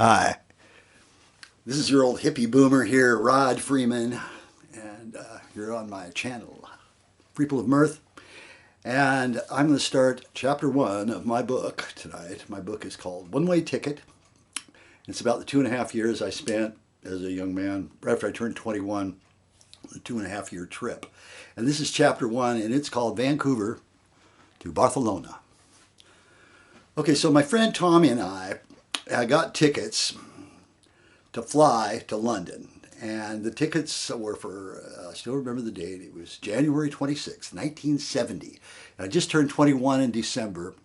Hi, this is your old hippie boomer here, Rod Freeman, and you're on my channel, People of Mirth, and I'm going to start chapter 1 of my book tonight. My book is called One Way Ticket. It's about the 2.5 years I spent as a young man, right after I turned 21, a 2.5 year trip. And this is chapter 1, and it's called Vancouver to Barcelona. Okay, so my friend Tommy and I got tickets to fly to London. And the tickets were for, I still remember the date, it was January 26, 1970. And I just turned 21 in December,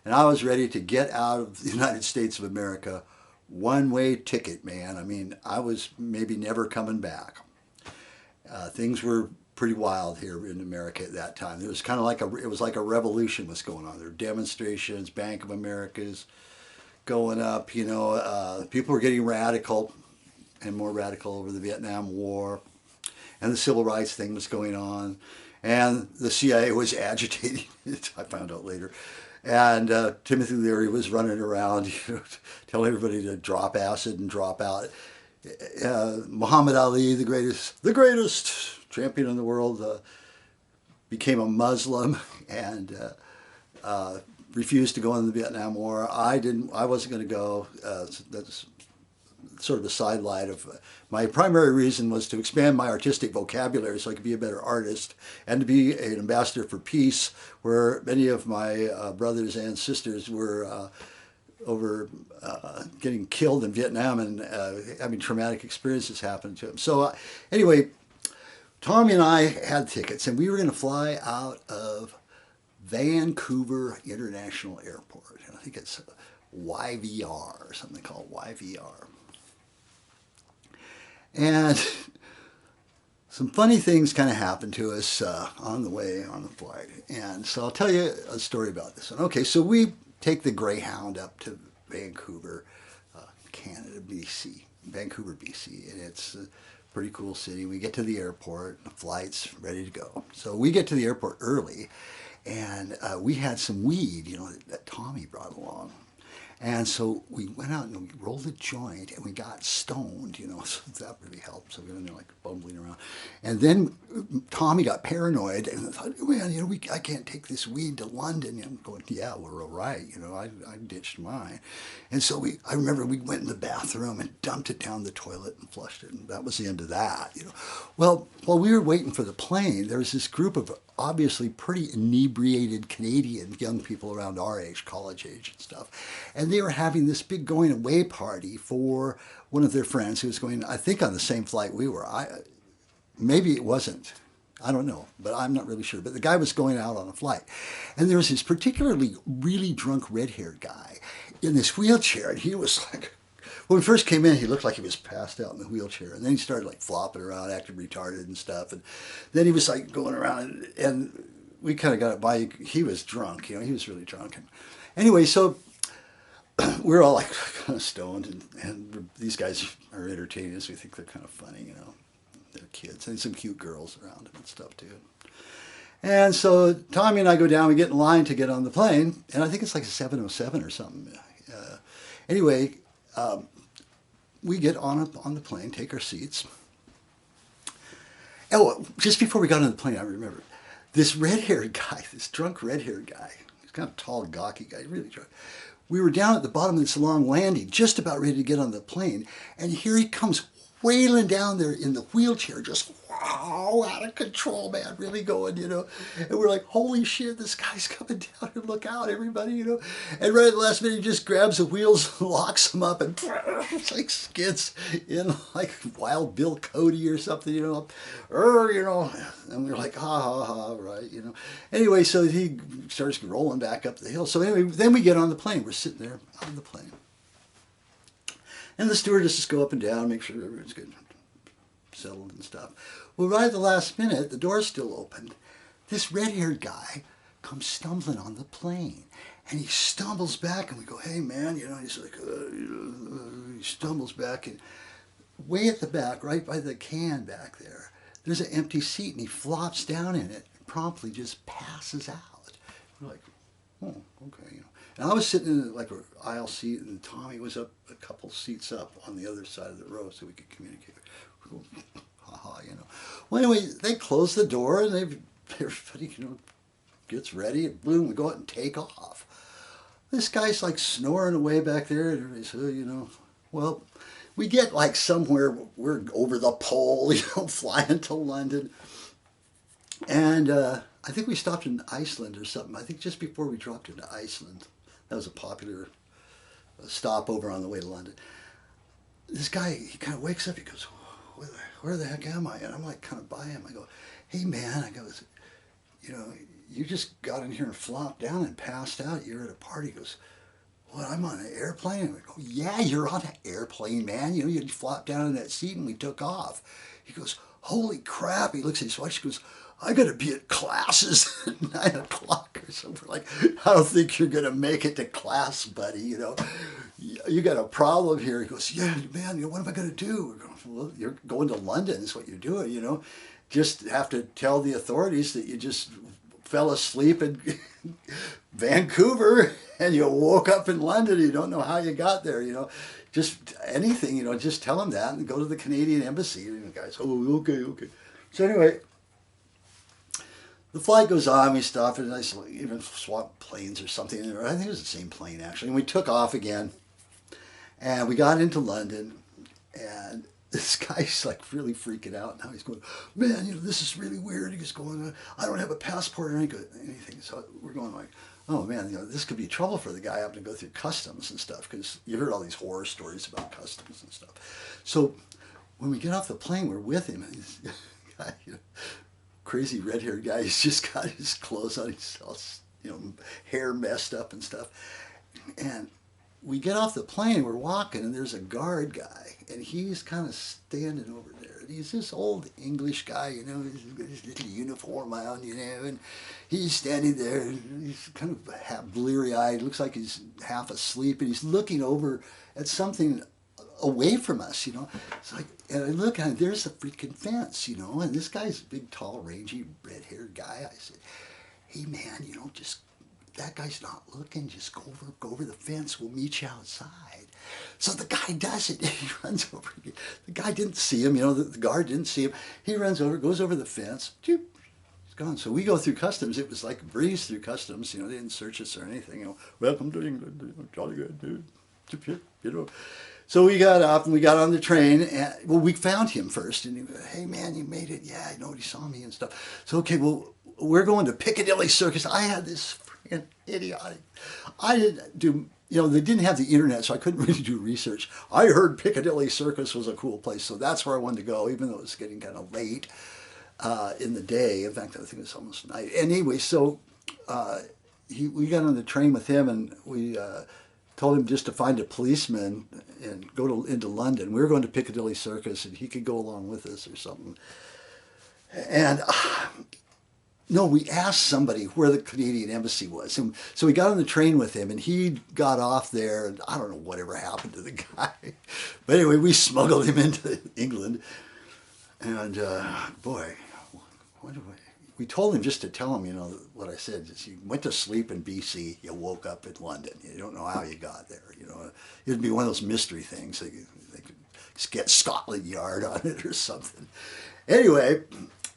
and I was ready to get out of the United States of America. One-way ticket, man. I mean, I was maybe never coming back. Things were pretty wild here in America at that time. It was kind of like it was like a revolution was going on. There were demonstrations, Bank of America's going up, people were getting radical and more radical over the Vietnam War, and the civil rights thing was going on, and the CIA was agitating it, I found out later, and Timothy Leary was running around, telling everybody to drop acid and drop out. Muhammad Ali, the greatest champion in the world, became a Muslim and refused to go in the Vietnam War. I wasn't going to go. That's sort of a sidelight of my primary reason was to expand my artistic vocabulary so I could be a better artist and to be an ambassador for peace, where many of my brothers and sisters were getting killed in Vietnam and having traumatic experiences happen to them. So anyway, Tommy and I had tickets, and we were going to fly out of Vancouver International Airport. I think it's YVR or something called YVR. And some funny things kind of happened to us on the way on the flight. And so I'll tell you a story about this one. Okay, so we take the Greyhound up to Vancouver, Canada, BC, Vancouver, BC, and it's a pretty cool city. We get to the airport, the flight's ready to go. So we get to the airport early, and we had some weed, that Tommy brought along. And so we went out and we rolled a joint and we got stoned, so that really helped. So we were in there like bumbling around. And then Tommy got paranoid and thought, man, I can't take this weed to London. And I'm going, yeah, we're all right. I ditched mine. And so I remember we went in the bathroom and dumped it down the toilet and flushed it. And that was the end of that, Well, while we were waiting for the plane, there was this group of obviously pretty inebriated Canadian young people around our age, college age and stuff. And they were having this big going away party for one of their friends who was going, I think, on the same flight we were. Maybe it wasn't. I don't know, but I'm not really sure. But the guy was going out on a flight. And there was this particularly really drunk red-haired guy in this wheelchair. And he was like, when we first came in, he looked like he was passed out in the wheelchair. And then he started like flopping around, acting retarded and stuff. And then he was like going around and we kind of got it by, he was drunk, he was really drunk. And anyway, so we're all like kind of stoned and these guys are entertaining us. We think they're kind of funny, They're kids and some cute girls around them and stuff too. And so Tommy and I go down, we get in line to get on the plane. And I think it's like a 707 or something. Anyway, we get on the plane, take our seats. Oh, just before we got on the plane, I remember this red-haired guy, this drunk red-haired guy. He's kind of tall, gawky guy, really drunk. We were down at the bottom of this long landing, just about ready to get on the plane, and here he comes wailing down there in the wheelchair, just wow, out of control, man, really going, And we're like, holy shit, this guy's coming down and look out, everybody, And right at the last minute, he just grabs the wheels, locks them up, and it's like skids in like Wild Bill Cody or something, and we're like, ha, ha, ha, right, Anyway, so he starts rolling back up the hill. So anyway, then we get on the plane. We're sitting there on the plane. And the stewardesses go up and down, make sure everyone's good, settled and stuff. Well, right at the last minute, the door's still open. This red-haired guy comes stumbling on the plane. And he stumbles back, and we go, hey, man, he's like, he stumbles back. And way at the back, right by the can back there, there's an empty seat, and he flops down in it and promptly just passes out. We're like, oh, okay, And I was sitting in like an aisle seat, and Tommy was up a couple seats up on the other side of the row so we could communicate. Haha, you know. Well, anyway, they close the door, and everybody, you know, gets ready, and boom, we go out and take off. This guy's like snoring away back there, and everybody's, oh, you know, well, we get like somewhere, we're over the pole, you know, flying to London. And I think we stopped in Iceland or something. I think just before we dropped into Iceland. That was a popular stopover on the way to London. This guy, he kind of wakes up, he goes, where the heck am I? And I'm like kind of by him. I go, hey man, I go, you know, you just got in here and flopped down and passed out. You're at a party. He goes, what, I'm on an airplane? I go, yeah, you're on an airplane, man. You know, you flopped down in that seat and we took off. He goes, holy crap. He looks at his watch. He goes, I got to be at classes at 9 o'clock or something. Like, I don't think you're going to make it to class, buddy. You know, you got a problem here. He goes, yeah, man, you know, what am I going to do? We're going, well, you're going to London is what you're doing, you know. Just have to tell the authorities that you just fell asleep in Vancouver and you woke up in London. You don't know how you got there, you know. Just anything, you know, just tell them that and go to the Canadian embassy. And the guy's, oh, okay. So anyway, the flight goes on, we stopped, and I even swapped planes or something. I think it was the same plane, actually. And we took off again, and we got into London, and this guy's like really freaking out. Now he's going, man, you know, this is really weird. He's going, I don't have a passport or anything. So we're going like, oh man, you know, this could be trouble for the guy having to go through customs and stuff, because you heard all these horror stories about customs and stuff. So when we get off the plane, we're with him, and he's, you know, crazy red-haired guy. He's just got his clothes on. He's all, you know, hair messed up and stuff. And we get off the plane. We're walking, and there's a guard guy, and he's kind of standing over there. And he's this old English guy, you know. He's got his little uniform on, you know, and he's standing there. And he's kind of half bleary-eyed. Looks like he's half asleep, and he's looking over at something away from us, you know. It's like, and I look at it, there's a freaking fence, you know, and this guy's a big, tall, rangy, red-haired guy. I said, hey man, you know, just, that guy's not looking, just go over the fence, we'll meet you outside. So the guy does it. He runs over. The guy didn't see him, you know, the guard didn't see him. He runs over, goes over the fence, he's gone. So we go through customs. It was like a breeze through customs, you know, they didn't search us or anything, you know. Welcome to England, you know, jolly good, dude. You know. So we got up and we got on the train, and well, we found him first, and he goes, hey man, you made it. Yeah, nobody saw me and stuff. So okay, well, we're going to Piccadilly Circus. I had this freaking idiotic, I didn't do, you know, they didn't have the internet, so I couldn't really do research. I heard Piccadilly Circus was a cool place, so that's where I wanted to go, even though it was getting kind of late in the day. In fact, I think it was almost night. Anyway, so we got on the train with him, and we told him just to find a policeman and go into London. We were going to Piccadilly Circus, and he could go along with us or something. And no, we asked somebody where the Canadian embassy was. And so we got on the train with him, and he got off there, and I don't know whatever happened to the guy. But anyway, we smuggled him into England. And boy, we told him just to tell him, you know, what I said. Just, you went to sleep in BC, you woke up in London. You don't know how you got there. You know, it'd be one of those mystery things. They could get Scotland Yard on it or something. Anyway,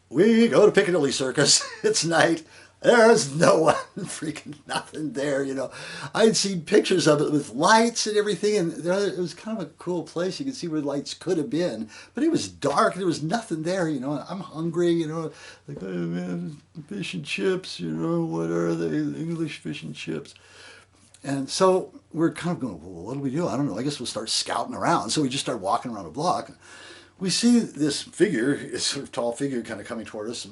we go to Piccadilly Circus. It's night. There's no one, freaking nothing there, you know. I'd seen pictures of it with lights and everything, and it was kind of a cool place. You could see where the lights could have been, but it was dark. There was nothing there, you know. I'm hungry, you know. Like, oh man, fish and chips, you know. What are they? English fish and chips. And so we're kind of going, well, what do we do? I don't know. I guess we'll start scouting around. So we just started walking around the block. We see this figure, this sort of tall figure, kind of coming toward us,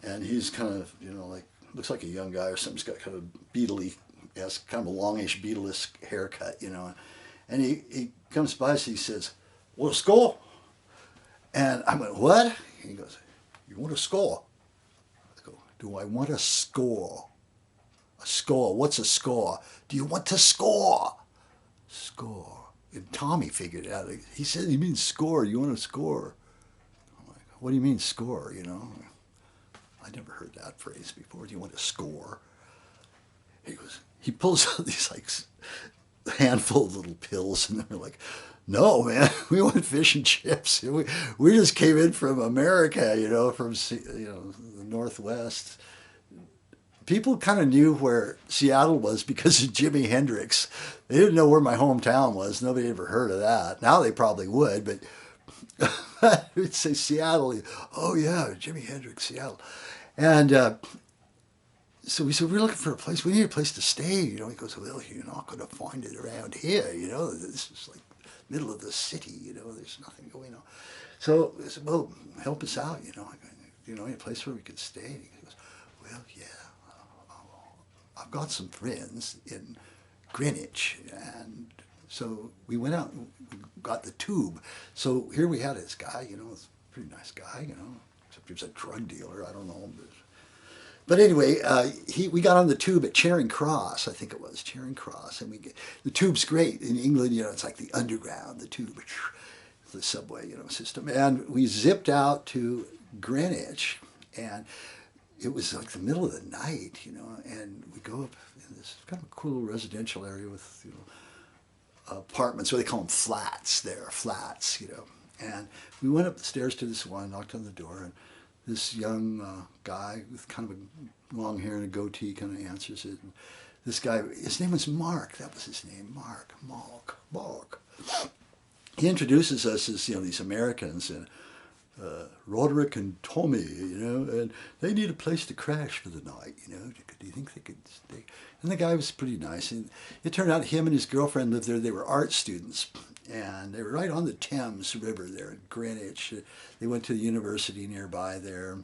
and he's kind of, you know, like, looks like a young guy or something. He's got kind of beetle-y, kind of a longish, beetle-esque haircut, you know. And he comes by us, he says, want a score? And I went, what? And he goes, you want a score? I go, do I want a score? A score? What's a score? Do you want to score? Score. And Tommy figured it out. He said, he means score. You want to score? I'm like, what do you mean score, you know? I never heard that phrase before. Do you want to score? He goes, he pulls out these like handful of little pills, and they're like, "No, man, we want fish and chips. We just came in from America, from the Northwest." People kind of knew where Seattle was because of Jimi Hendrix. They didn't know where my hometown was. Nobody ever heard of that. Now they probably would, but I would say Seattle. Oh yeah, Jimi Hendrix, Seattle, and so we said, we're looking for a place. We need a place to stay. He goes, well, you're not going to find it around here. This is like middle of the city. There's nothing going on. So I said, well, help us out. Any place where we could stay. And he goes, well, yeah, I've got some friends in Greenwich, and so we went out and we got the tube. So here we had this guy. It's a pretty nice guy. Except he was a drug dealer. I don't know. But anyway, we got on the tube at Charing Cross, I think it was, Charing Cross. And the tube's great. In England, it's like the underground, the tube, the subway, system. And we zipped out to Greenwich, and it was like the middle of the night, and we go up in this kind of a cool residential area with, apartments, what they call them flats there, And we went up the stairs to this one, knocked on the door, and this young guy with kind of a long hair and a goatee kind of answers it. And this guy, his name was Mark. That was his name, Mark. He introduces us as, these Americans, and Roderick and Tommy, and they need a place to crash for the night, Do you think they could stay? And the guy was pretty nice. And it turned out him and his girlfriend lived there. They were art students. And they were right on the Thames River there in Greenwich. They went to the university nearby there.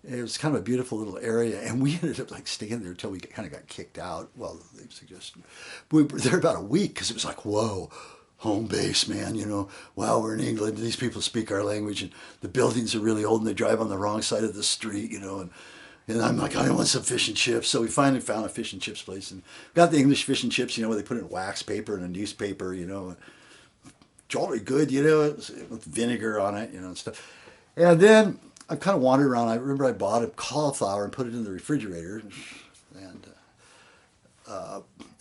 It was kind of a beautiful little area, and we ended up like staying there until we kind of got kicked out. Well, they suggested we were there about a week because it was like, whoa, home base, man. Wow, we're in England. These people speak our language, and the buildings are really old, and they drive on the wrong side of the street, And I'm like, I want some fish and chips. So we finally found a fish and chips place and got the English fish and chips, where they put it in wax paper and a newspaper, jolly good, with vinegar on it, and stuff. And then I kind of wandered around. I remember I bought a cauliflower and put it in the refrigerator.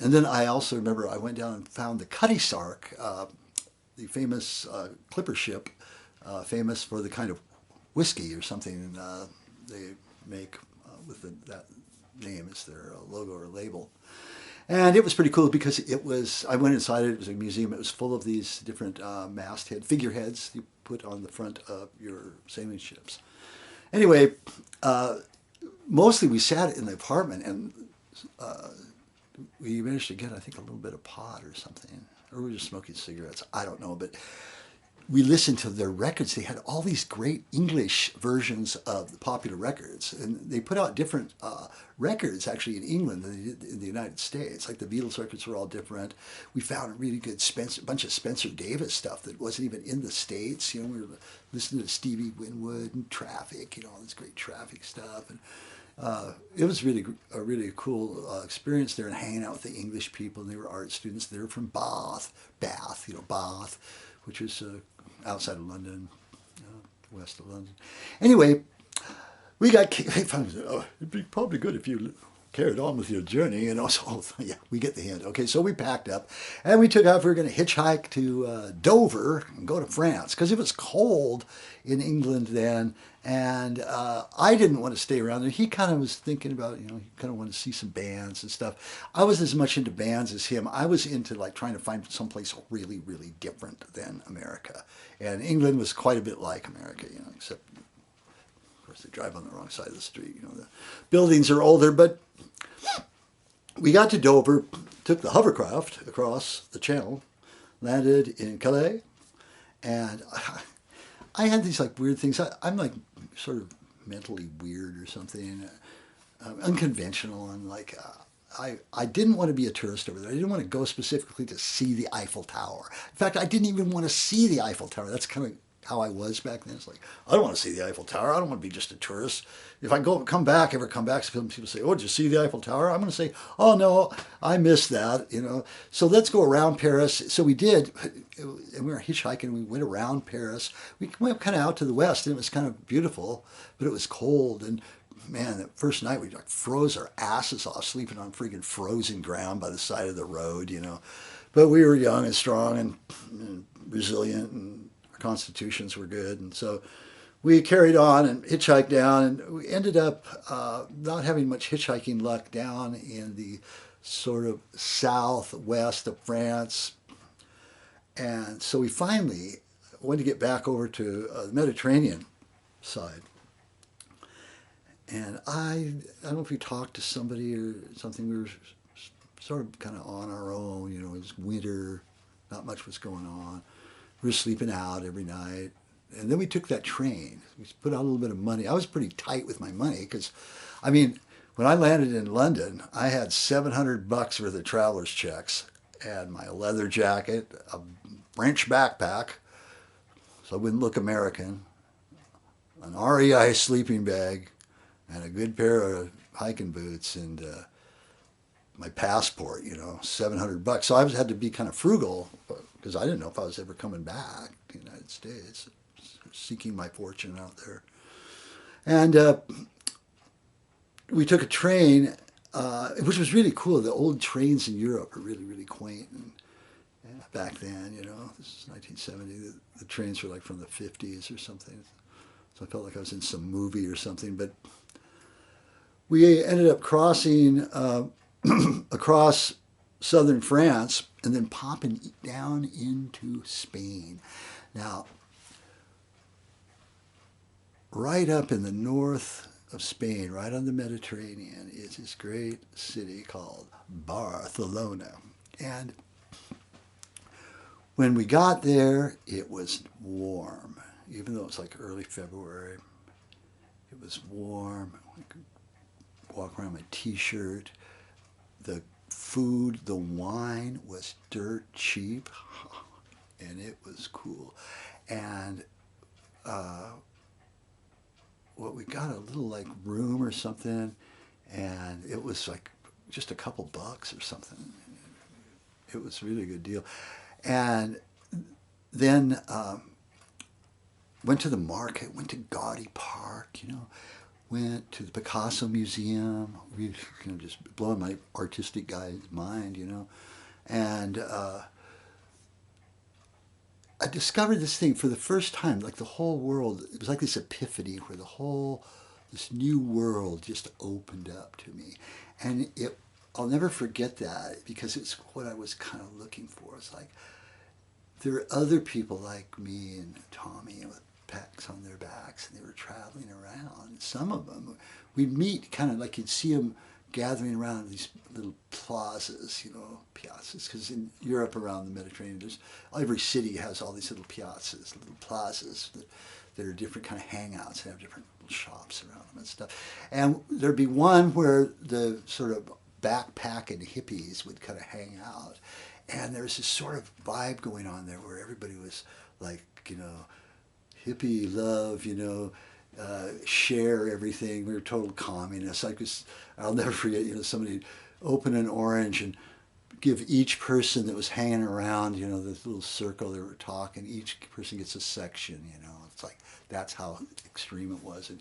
And then I also remember I went down and found the Cutty Sark, the famous clipper ship, famous for the kind of whiskey or something they make with that name as their logo or label. And it was pretty cool because I went inside it, it was a museum, it was full of these different figureheads you put on the front of your sailing ships. Anyway, mostly we sat in the apartment, and we managed to get, I think, a little bit of pot or something. Or we were just smoking cigarettes, I don't know, but we listened to their records. They had all these great English versions of the popular records, and they put out different records actually in England than they did in the United States. Like the Beatles records were all different. We found a really good bunch of Spencer Davis stuff that wasn't even in the States. We were listening to Stevie Winwood and Traffic, all this great Traffic stuff, and it was really a really cool experience there, and hanging out with the English people. And they were art students. They were from Bath, which is outside of London, west of London. Anyway, we got kicked. It'd be probably good if you carried on with your journey. So, yeah, we get the hint. Okay, so we packed up, and we took off. We were going to hitchhike to Dover and go to France, because it was cold in England then, and I didn't want to stay around there. He kind of was thinking about, he kind of wanted to see some bands and stuff. I was as much into bands as him. I was into like trying to find someplace really, really different than America. And England was quite a bit like America, except, of course, they drive on the wrong side of the street. The buildings are older, but we got to Dover, took the hovercraft across the channel, landed in Calais, and I had these like weird things. I'm like sort of mentally weird or something, unconventional, and like I didn't want to be a tourist over there. I didn't want to go specifically to see the Eiffel Tower. In fact, I didn't even want to see the Eiffel Tower. That's kind of how I was back then. It's like, I don't want to see the Eiffel Tower. I don't want to be just a tourist. If I ever come back, people say, oh, did you see the Eiffel Tower? I'm going to say, oh, no, I missed that, So let's go around Paris. So we did, and we were hitchhiking. We went around Paris. We went kind of out to the west, and it was kind of beautiful, but it was cold. And man, the first night we like froze our asses off sleeping on freaking frozen ground by the side of the road, you know. But we were young and strong and resilient, and our constitutions were good, and so we carried on and hitchhiked down, and we ended up not having much hitchhiking luck down in the sort of southwest of France. And so we finally wanted to get back over to the Mediterranean side. And I don't know if we talked to somebody or something. We were sort of kind of on our own. You know, it was winter, not much was going on. We were sleeping out every night. And then we took that train. We put out a little bit of money. I was pretty tight with my money because, I mean, when I landed in London, I had $700 worth of traveler's checks and my leather jacket, a French backpack, so I wouldn't look American, an REI sleeping bag, and a good pair of hiking boots, and my passport, you know, $700. So I had to be kind of frugal because I didn't know if I was ever coming back to the United States, seeking my fortune out there. And we took a train, which was really cool. The old trains in Europe are really, really quaint. And back then, you know, this is 1970. The trains were like from the 50s or something. So I felt like I was in some movie or something. But we ended up crossing across southern France and then popping down into Spain. Now, right up in the north of Spain, right on the Mediterranean, is this great city called Barcelona. And when we got there, it was warm. Even though it was like early February, it was warm. I could walk around in my t-shirt. The food, the wine was dirt cheap, and it was cool. And we got a little like room or something, and it was like just a couple bucks or something. It was really a good deal. And then went to the market, went to Gaudi Park, you know, went to the Picasso Museum, really, you know, just blowing my artistic guy's mind, you know. And I discovered this thing for the first time, like the whole world, it was like this epiphany where this new world just opened up to me. And I'll never forget that because it's what I was kind of looking for. It's like, there are other people like me and Tommy with packs on their backs, and they were traveling around. Some of them, we'd meet kind of like you'd see them gathering around these little plazas, you know, piazzas, because in Europe around the Mediterranean, every city has all these little piazzas, little plazas that are different kind of hangouts and have different little shops around them and stuff. And there'd be one where the sort of backpacking hippies would kind of hang out. And there was this sort of vibe going on there where everybody was like, you know, hippie love, you know, share everything. We were total communists. I'll never forget, you know, somebody open an orange and give each person that was hanging around, you know, this little circle they were talking, each person gets a section, you know. It's like, that's how extreme it was.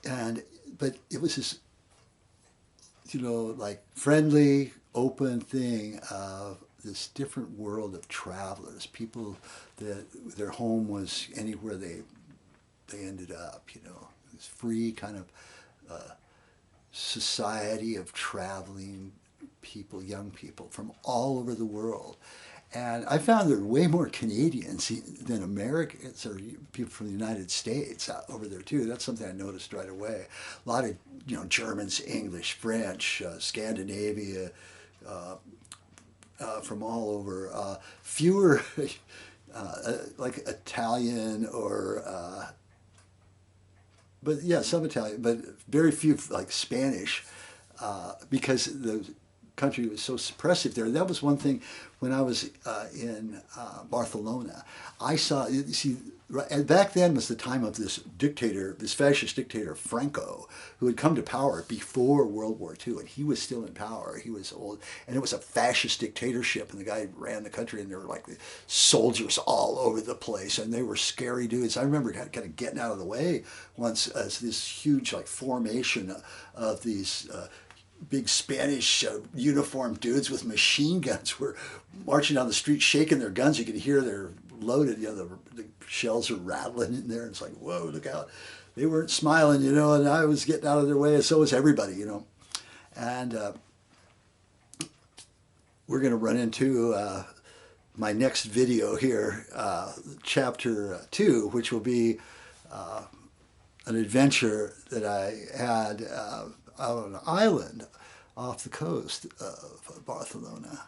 But it was this, you know, like friendly, open thing of this different world of travelers, people that their home was anywhere they ended up, you know, this free kind of society of traveling people, young people from all over the world. And I found there were way more Canadians than Americans or people from the United States over there too. That's something I noticed right away. A lot of, you know, Germans, English, French, Scandinavia, from all over. Fewer like Italian or, but yeah, some Italian, but very few like Spanish, because country was so suppressive there. That was one thing when I was in Barcelona. I saw, you see, back then was the time of this dictator, this fascist dictator Franco, who had come to power before World War II, and he was still in power. He was old, and it was a fascist dictatorship, and the guy ran the country, and there were like soldiers all over the place, and they were scary dudes. I remember kind of getting out of the way once as this huge like formation of these big Spanish uniformed dudes with machine guns were marching down the street, shaking their guns. You could hear they're loaded. You know, the shells are rattling in there. It's like, whoa, look out. They weren't smiling, you know, and I was getting out of their way, and so was everybody, you know. And we're going to run into my next video here, chapter 2, which will be an adventure that I had out on an island off the coast of Barcelona.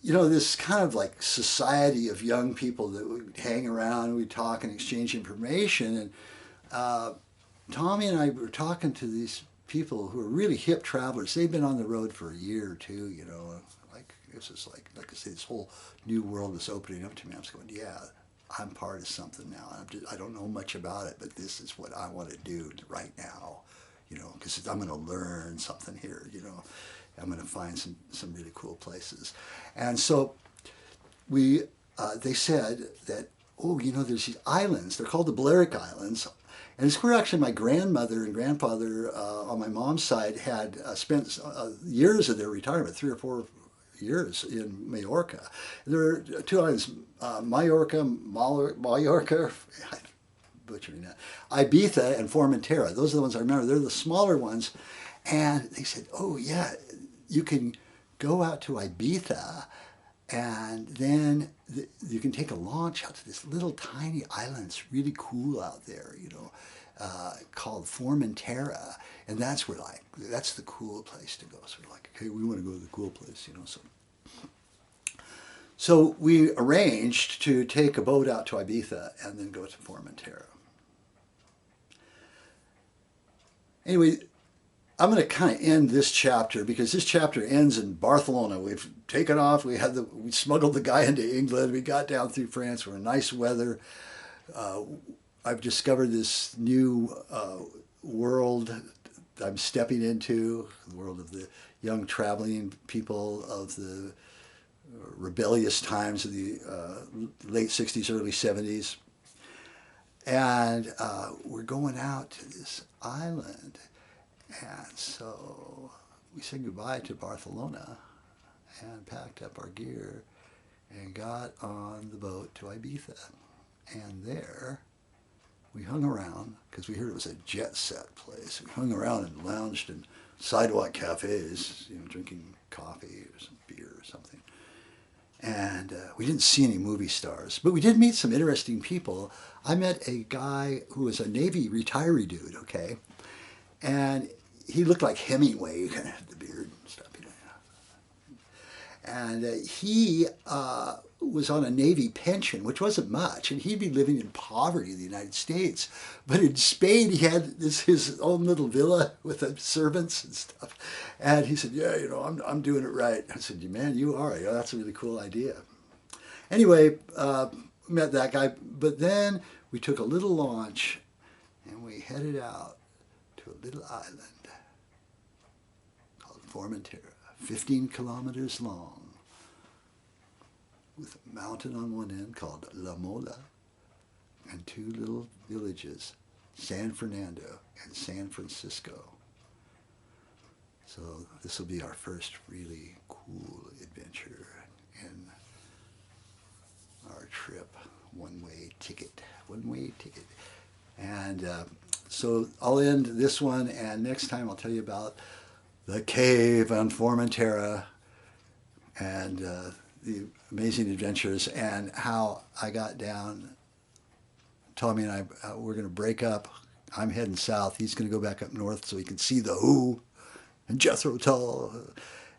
You know, this kind of like society of young people that would hang around, we'd talk and exchange information. And Tommy and I were talking to these people who are really hip travelers. They've been on the road for a year or two, you know. Like, it's just like I say, this whole new world is opening up to me. I'm just going, yeah, I'm part of something now. I don't know much about it, but this is what I want to do right now, you know, because I'm going to learn something here, you know. I'm going to find some really cool places. And so they said that, oh, you know, there's these islands. They're called the Balearic Islands. And it's where actually my grandmother and grandfather on my mom's side had spent years of their retirement, 3 or 4 years in Majorca. There are 2 islands, Mallorca, I'm butchering that, Ibiza and Formentera. Those are the ones I remember. They're the smaller ones. And they said, oh, yeah, you can go out to Ibiza and then you can take a launch out to this little tiny island. It's really cool out there, you know, called Formentera. And that's where, like, that's the cool place to go. So we're like, okay, we want to go to the cool place, you know. So we arranged to take a boat out to Ibiza and then go to Formentera. Anyway, I'm going to kind of end this chapter because this chapter ends in Barcelona. We've taken off. We smuggled the guy into England. We got down through France. We're in nice weather. I've discovered this new world I'm stepping into, the world of the young traveling people of the rebellious times of the late 60s, early 70s. And we're going out to this island. And so we said goodbye to Barcelona and packed up our gear and got on the boat to Ibiza. And there we hung around because we heard it was a jet set place. We hung around and lounged in sidewalk cafes, you know, drinking coffee or some beer or something. And we didn't see any movie stars, but we did meet some interesting people. I met a guy who was a Navy retiree dude, okay? And he looked like Hemingway, kind of had the beard and stuff, you know. And he was on a Navy pension, which wasn't much, and he'd be living in poverty in the United States. But in Spain, he had his own little villa with servants and stuff. And he said, yeah, you know, I'm doing it right. I said, man, you are. You know, that's a really cool idea. Anyway, met that guy. But then we took a little launch, and we headed out to a little island called Formentera, 15 kilometers long, with a mountain on one end called La Mola, and 2 little villages, San Fernando and San Francisco. So this will be our first really cool adventure in our trip. One-way ticket. And so I'll end this one, and next time I'll tell you about the cave on Formentera and the amazing adventures and how I got down. Tommy and I, we're going to break up. I'm heading south. He's going to go back up north so he can see the Who and Jethro Tull.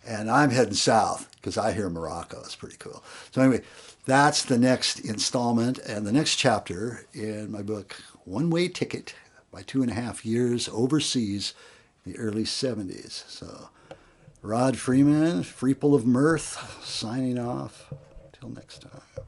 And I'm heading south because I hear Morocco. It's pretty cool. So anyway, that's the next installment and the next chapter in my book, One Way Ticket, my 2.5 years overseas the early 70s. So Rod Freeman, Freeple of Mirth, signing off. Till next time.